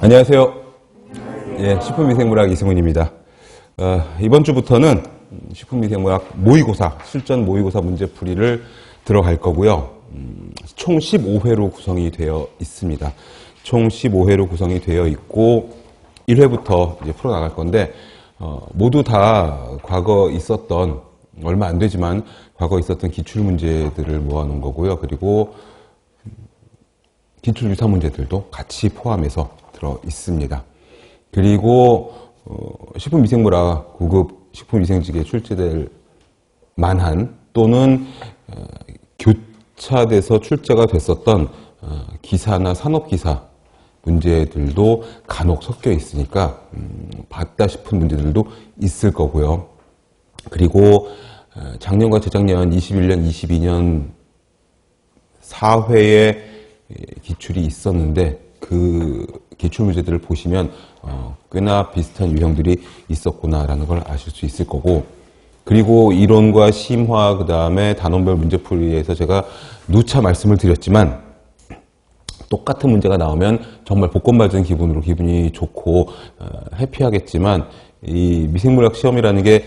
안녕하세요. 예, 식품위생물학 이승훈입니다. 이번 주부터는 식품위생물학 모의고사, 실전 모의고사 문제풀이를 들어갈 거고요. 총 15회로 구성이 되어 있습니다. 총 15회로 구성이 되어 있고 1회부터 이제 풀어나갈 건데 모두 다 과거 있었던, 얼마 안 되지만 과거 있었던 기출문제들을 모아놓은 거고요. 그리고 기출유사 문제들도 같이 포함해서 들어 있습니다. 그리고 식품위생물학 9급 식품위생직에 출제될 만한 또는 교차돼서 출제가 됐었던 기사나 산업기사 문제들도 간혹 섞여 있으니까 봤다 싶은 문제들도 있을 거고요. 그리고 작년과 재작년 21년, 22년 4회에 기출이 있었는데 그 기출 문제들을 보시면 꽤나 비슷한 유형들이 있었구나라는 걸 아실 수 있을 거고, 그리고 이론과 심화, 그 다음에 단원별 문제풀이에서 제가 누차 말씀을 드렸지만 똑같은 문제가 나오면 정말 복권 맞은 기분으로 기분이 좋고 해피하겠지만 이 미생물학 시험이라는 게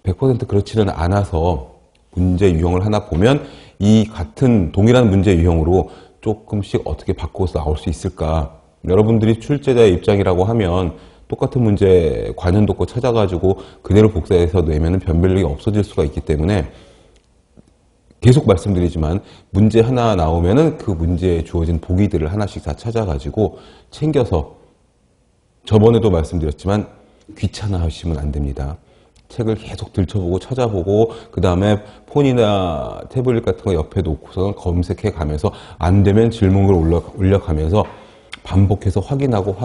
100% 그렇지는 않아서 문제 유형을 하나 보면 이 같은 동일한 문제 유형으로 조금씩 어떻게 바꿔서 나올 수 있을까. 여러분들이 출제자의 입장이라고 하면 똑같은 문제 관연도 거 찾아가지고 그대로 복사해서 내면 변별력이 없어질 수가 있기 때문에 계속 말씀드리지만 문제 하나 나오면은 그 문제에 주어진 보기들을 하나씩 다 찾아가지고 챙겨서, 저번에도 말씀드렸지만 귀찮아 하시면 안 됩니다. 책을 계속 들춰보고 찾아보고 그 다음에 폰이나 태블릿 같은 거 옆에 놓고서 검색해 가면서 안 되면 질문을 올려가면서 반복해서 확인하고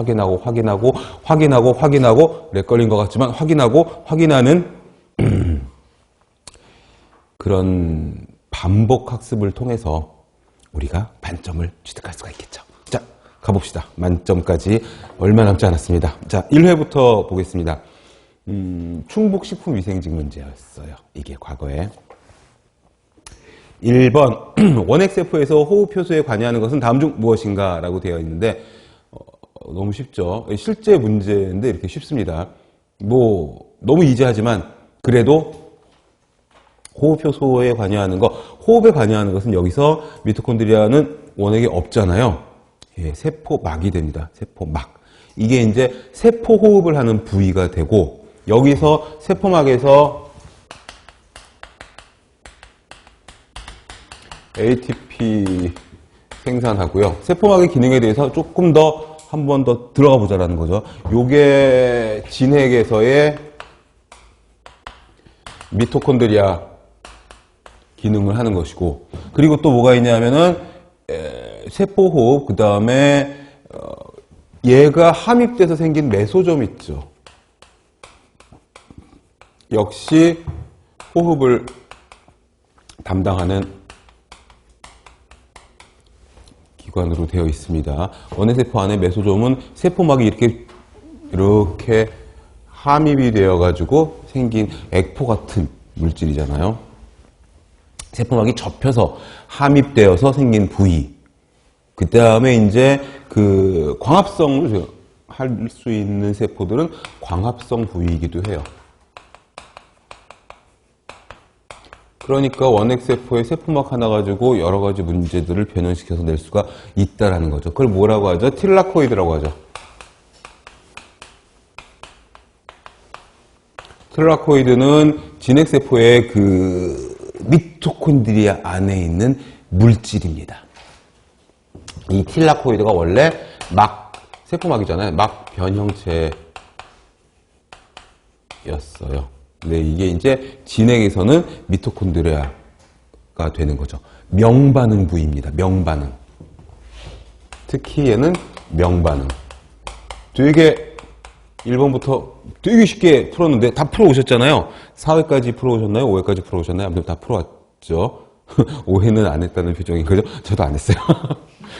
렉 걸린 것 같지만 확인하는 그런 반복 학습을 통해서 우리가 만점을 취득할 수가 있겠죠. 자, 가봅시다. 만점까지 얼마 남지 않았습니다. 자, 1회부터 보겠습니다. 충북식품위생직 문제였어요. 이게 과거에. 1번 원액세포에서 호흡효소에 관여하는 것은 다음 중 무엇인가? 라고 되어 있는데 너무 쉽죠. 실제 문제인데 이렇게 쉽습니다. 너무 이지하지만 그래도 호흡효소에 관여하는 것, 호흡에 관여하는 것은 여기서 미토콘드리아는 원액이 없잖아요. 예, 세포막이 됩니다. 세포막. 이게 이제 세포 호흡을 하는 부위가 되고, 여기서 세포막에서 ATP 생산하고요. 세포막의 기능에 대해서 조금 더 한 번 더 들어가 보자라는 거죠. 요게 진핵에서의 미토콘드리아 기능을 하는 것이고, 그리고 또 뭐가 있냐면은 세포 호흡, 그 다음에 얘가 함입돼서 생긴 메소점 있죠. 역시 호흡을 담당하는 기관으로 되어 있습니다. 원액세포 안에 메소점은 세포막이 이렇게 함입이 되어 가지고 생긴 액포 같은 물질이잖아요. 세포막이 접혀서 함입되어서 생긴 부위. 그 다음에 이제 그 광합성을 할 수 있는 세포들은 광합성 부위이기도 해요. 그러니까 원액세포의 세포막 하나 가지고 여러 가지 문제들을 변형시켜서 낼 수가 있다라는 거죠. 그걸 뭐라고 하죠? 틸라코이드라고 하죠. 틸라코이드는 진핵세포의 그 미토콘드리아 안에 있는 물질입니다. 이 틸라코이드가 원래 세포막이잖아요. 막 변형체였어요. 네, 이게 이제 진핵에서는 미토콘드리아가 되는 거죠. 명반응 부위입니다. 명반응. 특히 얘는 명반응. 되게 1번부터 되게 쉽게 풀었는데 다 풀어오셨잖아요. 4회까지 풀어오셨나요? 5회까지 풀어오셨나요? 아무튼 다 풀어왔죠. 5회는 안 했다는 표정인 거죠? 저도 안 했어요.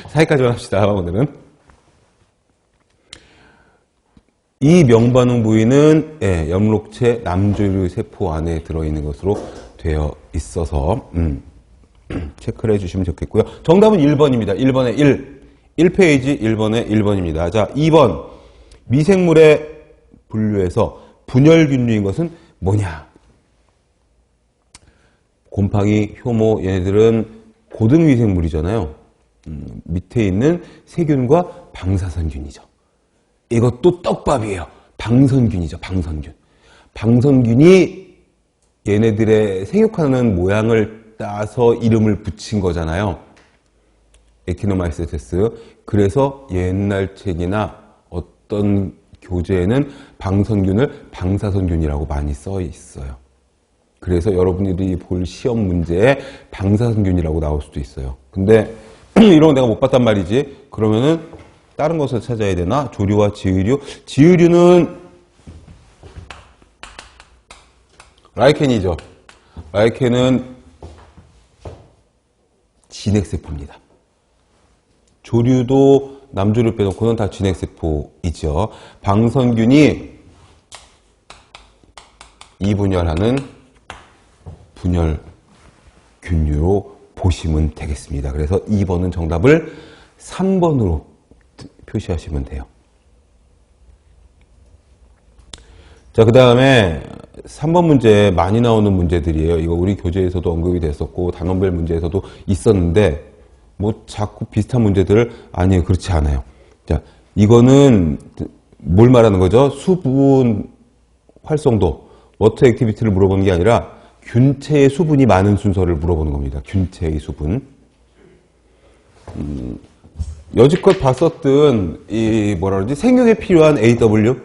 4회까지만 합시다, 오늘은. 이 명반응 부위는 엽록체 남조류 세포 안에 들어있는 것으로 되어 있어서 체크를 해주시면 좋겠고요. 정답은 1번입니다. 1번에 1. 1페이지 1번에 1번입니다. 자, 2번. 미생물의 분류에서 분열균류인 것은 뭐냐? 곰팡이, 효모, 얘네들은 고등위생물이잖아요. 밑에 있는 세균과 방사선균이죠. 이것도 떡밥이에요. 방선균이죠. 방선균. 방선균이 얘네들의 생육하는 모양을 따서 이름을 붙인 거잖아요. 에키노마이세테스. 그래서 옛날 책이나 어떤 교재에는 방선균을 방사선균이라고 많이 써 있어요. 그래서 여러분들이 볼 시험 문제에 방사선균이라고 나올 수도 있어요. 근데 이런 거 내가 못 봤단 말이지. 그러면은 다른 것을 찾아야 되나? 조류와 지유류. 지유류는 라이켄이죠. 라이켄은 진핵세포입니다. 조류도 남조류 빼놓고는 다 진핵세포이죠. 방선균이 이분열하는 분열균류로 보시면 되겠습니다. 그래서 2번은 정답을 3번으로 표시하시면 돼요. 자, 그 다음에 3번 문제 많이 나오는 문제들이에요. 이거 우리 교재에서도 언급이 됐었고 단원별 문제에서도 있었는데 뭐 자꾸 비슷한 문제들을 아니에요. 그렇지 않아요. 자, 이거는 뭘 말하는 거죠? 수분 활성도, 워터 액티비티를 물어보는 게 아니라 균체의 수분이 많은 순서를 물어보는 겁니다. 균체의 수분. 여지껏 봤었던 이 뭐라 그러지? 생육에 필요한 AW.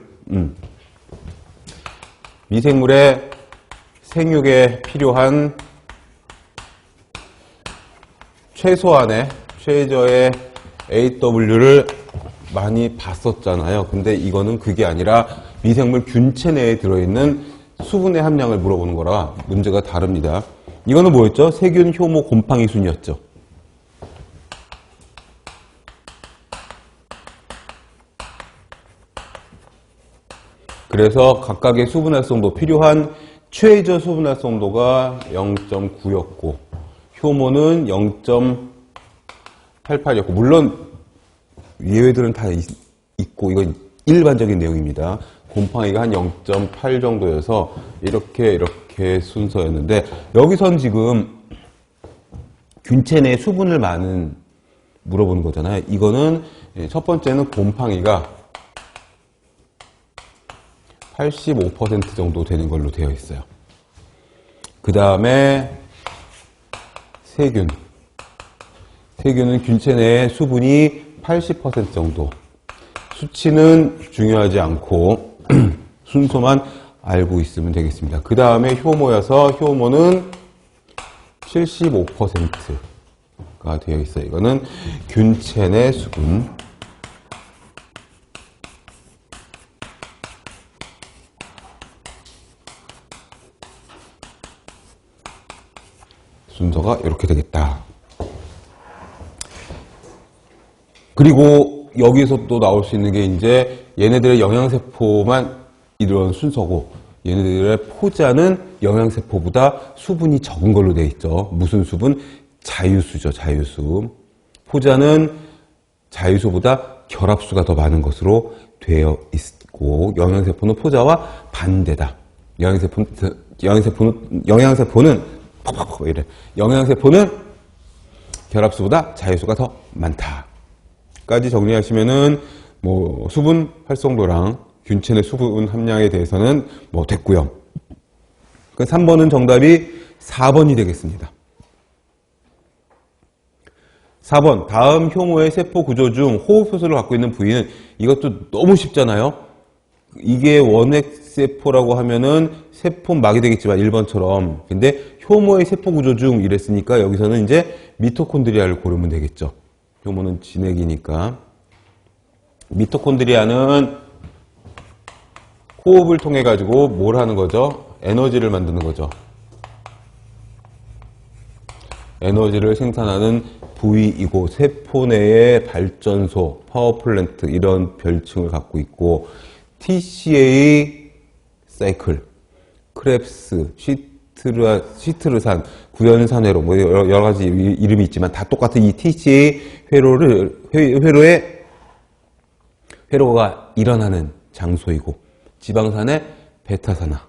미생물의 생육에 필요한 최소한의 최저의 AW를 많이 봤었잖아요. 근데 이거는 그게 아니라 미생물 균체 내에 들어있는 수분의 함량을 물어보는 거라 문제가 다릅니다. 이거는 뭐였죠? 세균, 효모, 곰팡이 순이었죠. 그래서 각각의 수분 활성도 필요한 최저 수분 활성도가 0.9였고 효모는 0.88이었고 물론 예외들은 다 있고 이건 일반적인 내용입니다. 곰팡이가 한 0.8 정도여서 이렇게 순서였는데 여기선 지금 균체 내 수분을 많은 물어보는 거잖아요. 이거는 첫 번째는 곰팡이가 85% 정도 되는 걸로 되어 있어요. 그 다음에 세균. 세균은 균체 내에 수분이 80% 정도. 수치는 중요하지 않고 순서만 알고 있으면 되겠습니다. 그 다음에 효모여서 효모는 75%가 되어 있어요. 이거는 균체 내 수분. 순서가 이렇게 되겠다. 그리고 여기서 또 나올 수 있는 게 이제 얘네들의 영양세포만 이런 순서고 얘네들의 포자는 영양세포보다 수분이 적은 걸로 되어 있죠. 무슨 수분? 자유수죠. 자유수. 포자는 자유수보다 결합수가 더 많은 것으로 되어 있고 영양세포는 포자와 반대다. 영양세포는 결합수보다 자유수가 더 많다. 까지 정리하시면은 뭐 수분 활성도랑 균체 내 수분 함량에 대해서는 뭐 됐고요. 그 3번은 정답이 4번이 되겠습니다. 4번 다음 효모의 세포 구조 중 호흡효소를 갖고 있는 부위는 이것도 너무 쉽잖아요. 이게 원핵세포라고 하면은 세포막이 되겠지만 1번처럼 근데 효모의 세포 구조 중 이랬으니까 여기서는 이제 미토콘드리아를 고르면 되겠죠. 효모는 진핵이니까. 미토콘드리아는 호흡을 통해 가지고 뭘 하는 거죠? 에너지를 만드는 거죠. 에너지를 생산하는 부위이고 세포 내의 발전소, 파워플랜트 이런 별칭을 갖고 있고 TCA 사이클, 크랩스, 시트르산, 구연산회로 뭐 여러 가지 이름이 있지만 다 똑같은 이 TCA 회로가 일어나는 장소이고, 지방산의 베타산화,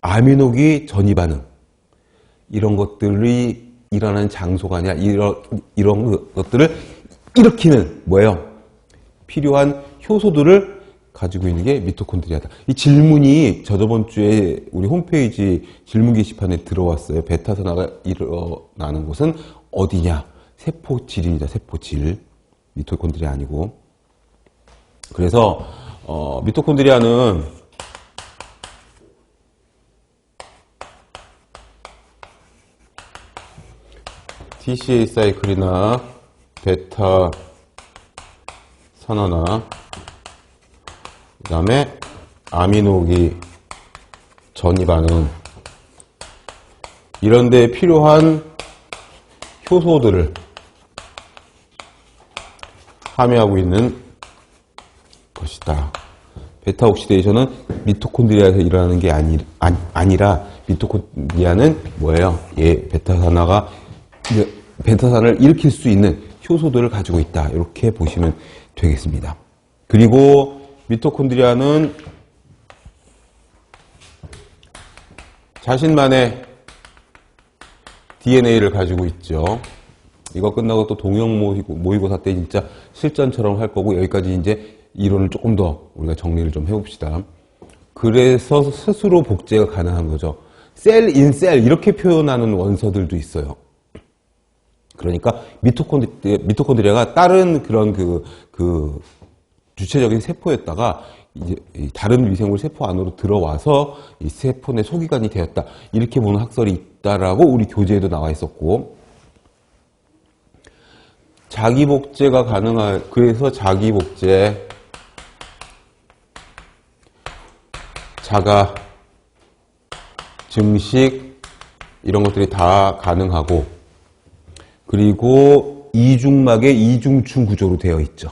아미노기 전이 반응, 이런 것들이 일어나는 장소가 아니라 이런 것들을 일으키는 뭐예요? 필요한 효소들을 가지고 있는 게 미토콘드리아다. 이 질문이 저번 주에 우리 홈페이지 질문 게시판에 들어왔어요. 베타산화가 일어나는 곳은 어디냐? 세포질입니다. 세포질. 미토콘드리아 아니고. 그래서 미토콘드리아는 TCA 사이클이나 베타 산화나 그 다음에 아미노기 전이 반응, 이런 데 필요한 효소들을 함유하고 있는 것이다. 베타 옥시데이션은 미토콘드리아에서 일어나는 게 아니라 미토콘드리아는 뭐예요? 베타산을 일으킬 수 있는 효소들을 가지고 있다. 이렇게 보시면 되겠습니다. 그리고 미토콘드리아는 자신만의 DNA를 가지고 있죠. 이거 끝나고 또 동형 모의고사 때 진짜 실전처럼 할 거고, 여기까지 이제 이론을 조금 더 우리가 정리를 좀 해봅시다. 그래서 스스로 복제가 가능한 거죠. 셀 인 셀 이렇게 표현하는 원서들도 있어요. 그러니까 미토콘드리아가 다른 그런 그 주체적인 세포였다가 이제 다른 미생물 세포 안으로 들어와서 이 세포 내 소기관이 되었다. 이렇게 보는 학설이 있다라고 우리 교재에도 나와 있었고, 자기복제가 그래서 자기복제, 자가, 증식, 이런 것들이 다 가능하고, 그리고 이중막의 이중충 구조로 되어 있죠.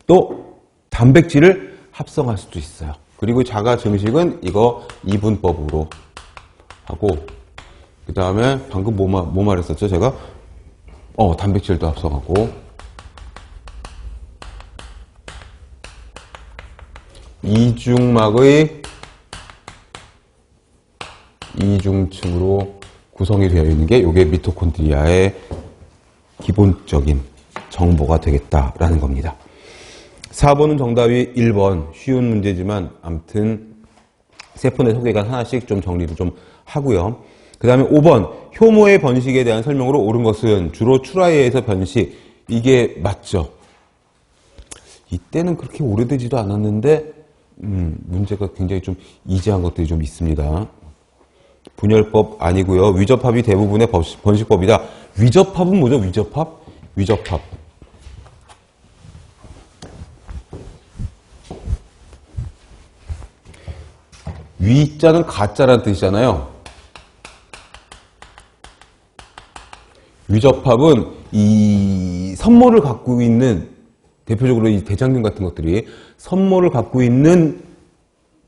또 단백질을 합성할 수도 있어요. 그리고 자가 증식은 이거 이분법으로 하고, 그 다음에 방금 뭐 말했었죠? 제가 단백질도 합성하고, 이중막의 이중층으로 구성이 되어 있는 게 이게 미토콘드리아의 기본적인 정보가 되겠다라는 겁니다. 4번은 정답이 1번. 쉬운 문제지만 아무튼 세포 내 소개가 하나씩 좀 정리를 좀 하고요. 그 다음에 5번. 효모의 번식에 대한 설명으로 옳은 것은 주로 출하에 의해서 번식. 이게 맞죠? 이때는 그렇게 오래되지도 않았는데 문제가 굉장히 좀 이지한 것들이 좀 있습니다. 분열법 아니고요. 위접합이 대부분의 번식법이다. 위접합은 뭐죠? 위접합. 위자는 가짜라는 뜻이잖아요. 위접합은 이 선모를 갖고 있는, 대표적으로 이 대장균 같은 것들이 선모를 갖고 있는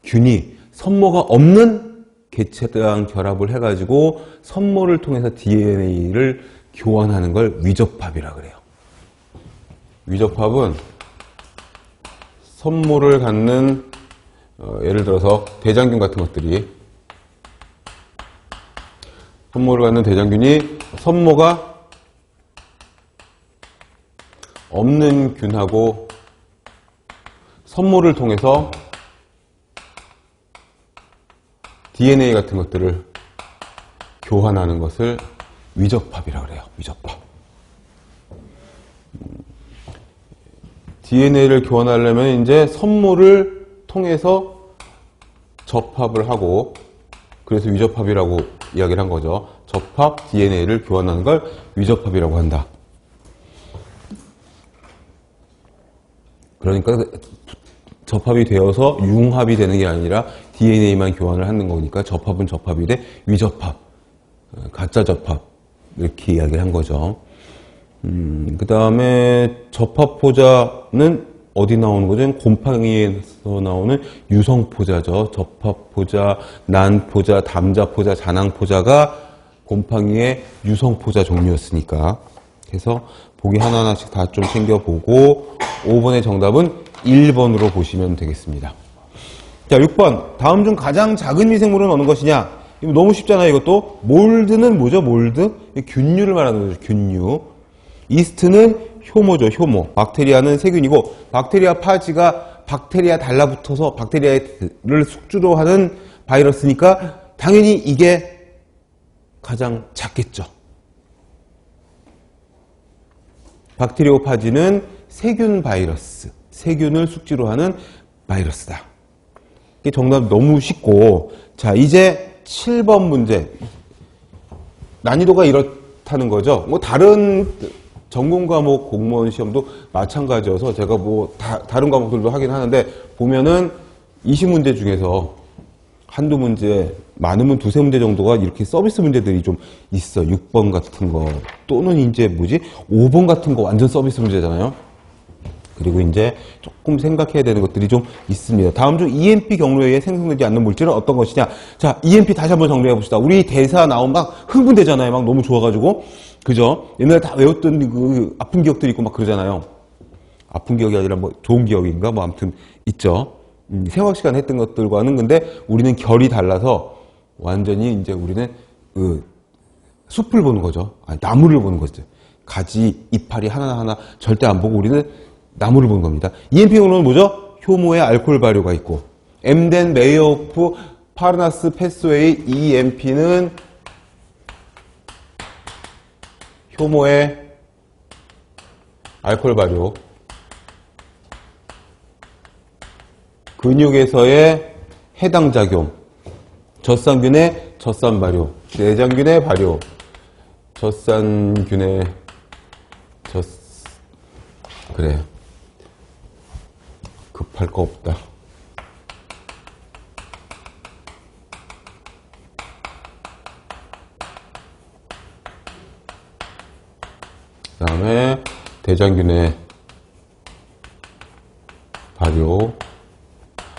균이 선모가 없는 개체랑 결합을 해가지고 선모를 통해서 DNA를 교환하는 걸 위접합이라 그래요. 위접합은 선모를 갖는 예를 들어서 대장균 같은 것들이, 선모를 갖는 대장균이 선모가 없는 균하고 선모를 통해서 DNA 같은 것들을 교환하는 것을 위접합이라고 그래요. 위접합. DNA를 교환하려면 이제 선모를 통해서 접합을 하고, 그래서 위접합이라고 이야기를 한 거죠. 접합 DNA를 교환하는 걸 위접합이라고 한다. 그러니까 접합이 되어서 융합이 되는 게 아니라 DNA만 교환을 하는 거니까 접합은 접합이 돼 위접합, 가짜 접합, 이렇게 이야기를 한 거죠. 그 다음에 접합포자는 어디 나오는 거죠? 곰팡이에서 나오는 유성포자죠. 접합포자, 난포자, 담자포자, 잔항포자가 곰팡이의 유성포자 종류였으니까. 그래서 보기 하나하나씩 다 좀 챙겨보고 5번의 정답은 1번으로 보시면 되겠습니다. 자, 6번. 다음 중 가장 작은 미생물은 어느 것이냐? 이거 너무 쉽잖아요, 이것도. 몰드는 뭐죠, 몰드? 균류를 말하는 거죠, 균류. 이스트는 효모죠, 효모. 박테리아는 세균이고, 박테리아 파지가 박테리아 달라붙어서 박테리아를 숙주로 하는 바이러스니까 당연히 이게 가장 작겠죠. 박테리오파지는 세균 바이러스, 세균을 숙주로 하는 바이러스다. 이게 정답 너무 쉽고, 자, 이제 7번 문제. 난이도가 이렇다는 거죠. 뭐 다른 전공 과목 공무원 시험도 마찬가지여서 제가 뭐 다른 과목들도 하긴 하는데 보면은 20문제 중에서 한두 문제, 많으면 두세 문제 정도가 이렇게 서비스 문제들이 좀 있어. 6번 같은 거 또는 이제 뭐지? 5번 같은 거 완전 서비스 문제잖아요. 그리고 이제 조금 생각해야 되는 것들이 좀 있습니다. 다음 중 EMP 경로에 의해 생성되지 않는 물질은 어떤 것이냐? 자, EMP 다시 한번 정리해 봅시다. 우리 대사 나오면 막 흥분되잖아요. 막 너무 좋아가지고. 그죠? 옛날에 다 외웠던 그 아픈 기억들이 있고 막 그러잖아요. 아픈 기억이 아니라 뭐 좋은 기억인가? 뭐 아무튼 있죠. 생활 시간 했던 것들과는 근데 우리는 결이 달라서 완전히 이제 우리는 그 숲을 보는 거죠. 아니, 나무를 보는 거죠. 가지, 이파리 하나하나 절대 안 보고 우리는 나무를 보는 겁니다. EMP 경로는 뭐죠? 효모의 알코올 발효가 있고, 엠덴, 메이어프, 파르나스, 패스웨이, EMP는 효모의 알코올 발효, 근육에서의 해당 작용, 젖산균의 젖산 발효, 내장균의 발효, 젖산균의 그래. 급할 거 없다. 그 다음에 대장균의 발효.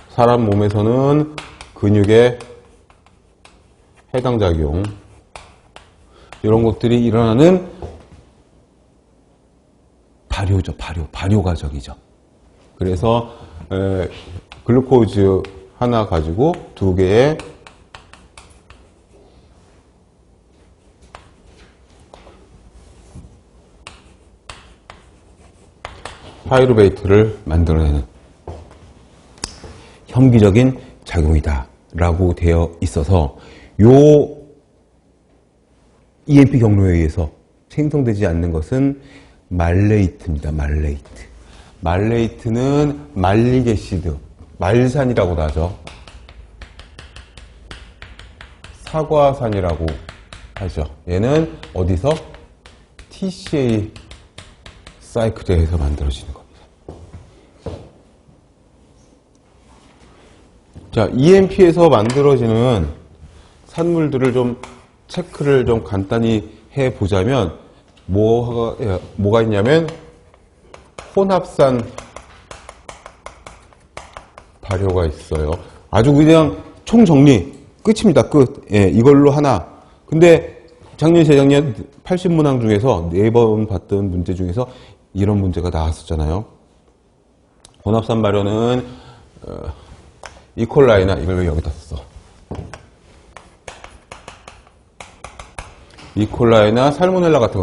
사람 몸에서는 근육의 해당 작용. 이런 것들이 일어나는 발효죠, 발효 과정이죠. 그래서 글루코즈 하나 가지고 두 개의 파이루베이트를 만들어내는 혐기적인 작용이다 라고 되어 있어서 요 EMP 경로에 의해서 생성되지 않는 것은 말레이트입니다. 말레이트. 말레이트는 말리게시드, 말산이라고도 하죠. 사과산이라고 하죠. 얘는 어디서? TCA 사이클에서 만들어지는 겁니다. 자, EMP에서 만들어지는 산물들을 좀 체크를 좀 간단히 해 보자면 뭐가 있냐면 혼합산 발효가 있어요. 아주 그냥 총정리 끝입니다. 끝. 예, 이걸로 하나. 근데 작년 재작년 80문항 중에서 4번 봤던 문제 중에서 이런 문제가 나왔었잖아요. 혼합산 발효는 이콜라이나 이걸 왜 여기다 썼어? 이콜라이나 살모넬라 같은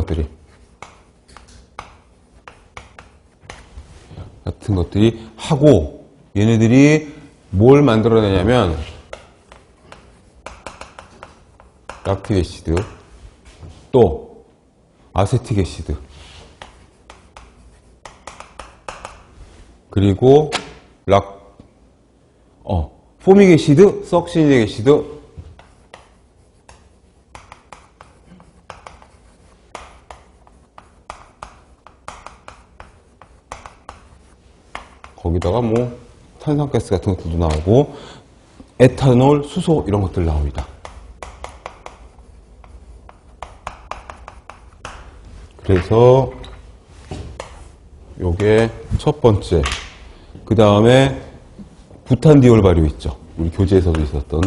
것들이 하고 얘네들이 뭘 만들어내냐면 락틱애시드 또 아세틱애시드 그리고 포믹애시드, 석시닉애시드 거기다가 뭐 탄산가스 같은 것들도 나오고 에탄올, 수소 이런 것들 나옵니다. 그래서 요게 첫 번째. 그 다음에 부탄디올 발효 있죠. 우리 교재에서도 있었던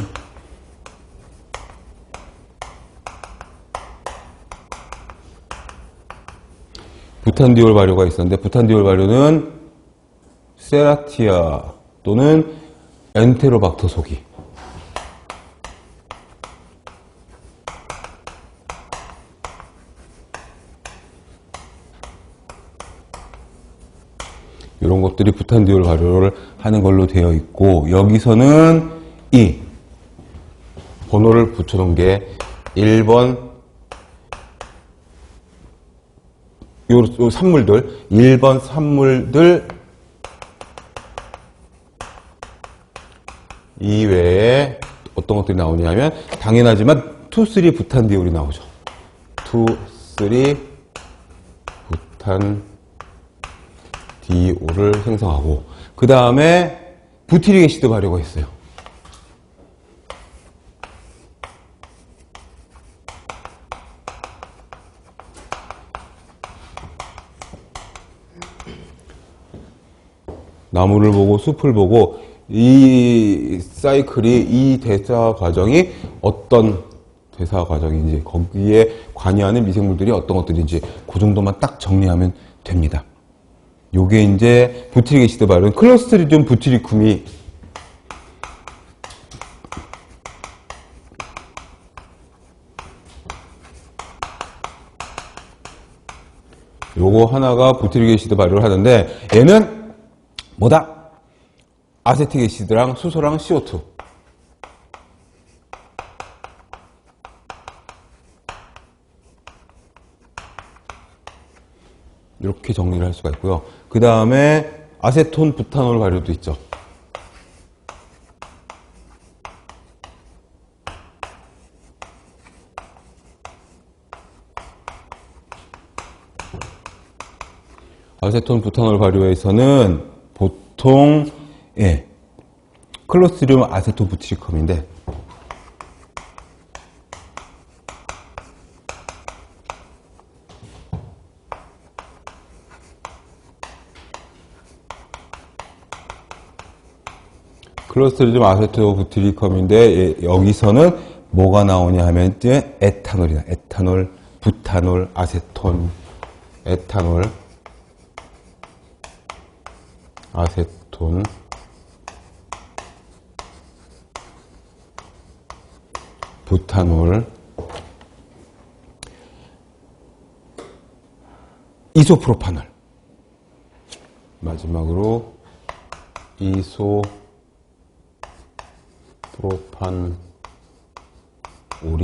부탄디올 발효가 있었는데 부탄디올 발효는 세라티아 또는 엔테로박터 소기 이런 것들이 부탄디올 발효를 하는 걸로 되어 있고, 여기서는 이 번호를 붙여놓은 게 1번 요 산물들 1번 산물들 이외에 어떤 것들이 나오냐면 당연하지만 2, 3 부탄디올이 나오죠. 2, 3 부탄디올을 생성하고, 그 다음에 부티릭 애시드 발효가 있어요. 나무를 보고 숲을 보고 이 사이클이, 이 대사 과정이 어떤 대사 과정인지, 거기에 관여하는 미생물들이 어떤 것들인지 그 정도만 딱 정리하면 됩니다. 요게 이제 부티릭 애시드 발효는 클로스트리디움 부티리쿰이 요거 하나가 부티릭 애시드 발효를 하는데, 얘는 뭐다? 아세틱 애시드랑 수소랑 CO2. 이렇게 정리를 할 수가 있고요. 그 다음에 아세톤 부탄올 발효도 있죠. 아세톤 부탄올 발효에서는 보통 클로스트리디움 아세톤 부티리쿰인데, 클로스트리디움 아세톤 부티리쿰인데 여기서는 뭐가 나오냐 하면 이제 에탄올이다. 에탄올, 부탄올, 아세톤, 에탄올, 아세톤, 부탄올, 이소프로파놀, 마지막으로 이소프로판올이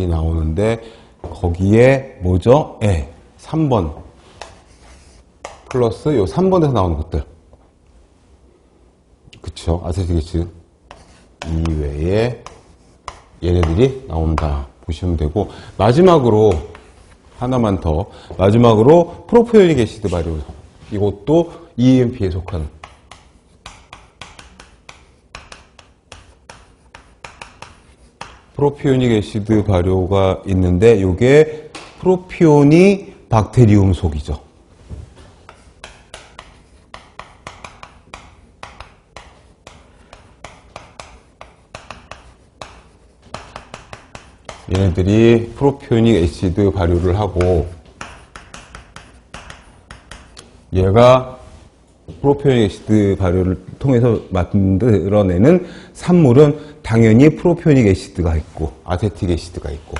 나오는데, 거기에 뭐죠? 3번 플러스 요 3번에서 나오는 것들, 그쵸? 아세틱 애시드 이외에 얘네들이 나온다 보시면 되고, 마지막으로 하나만 더, 마지막으로 프로피오닉 애시드 발효, 이것도 EMP에 속하는 프로피오닉 애시드 발효가 있는데, 이게 프로피오니 박테리움 속이죠. 얘네들이 프로피오닉 애시드 발효를 하고, 얘가 프로피오닉 애시드 발효를 통해서 만들어내는 산물은 당연히 프로피오닉 애시드가 있고 아세틱 애시드가 있고,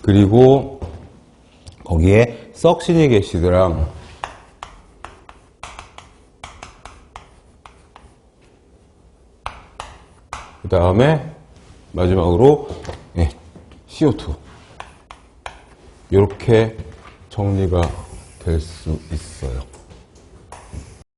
그리고 거기에 석시닉 애시드랑 그 다음에 마지막으로 CO2, 이렇게 정리가 될 수 있어요.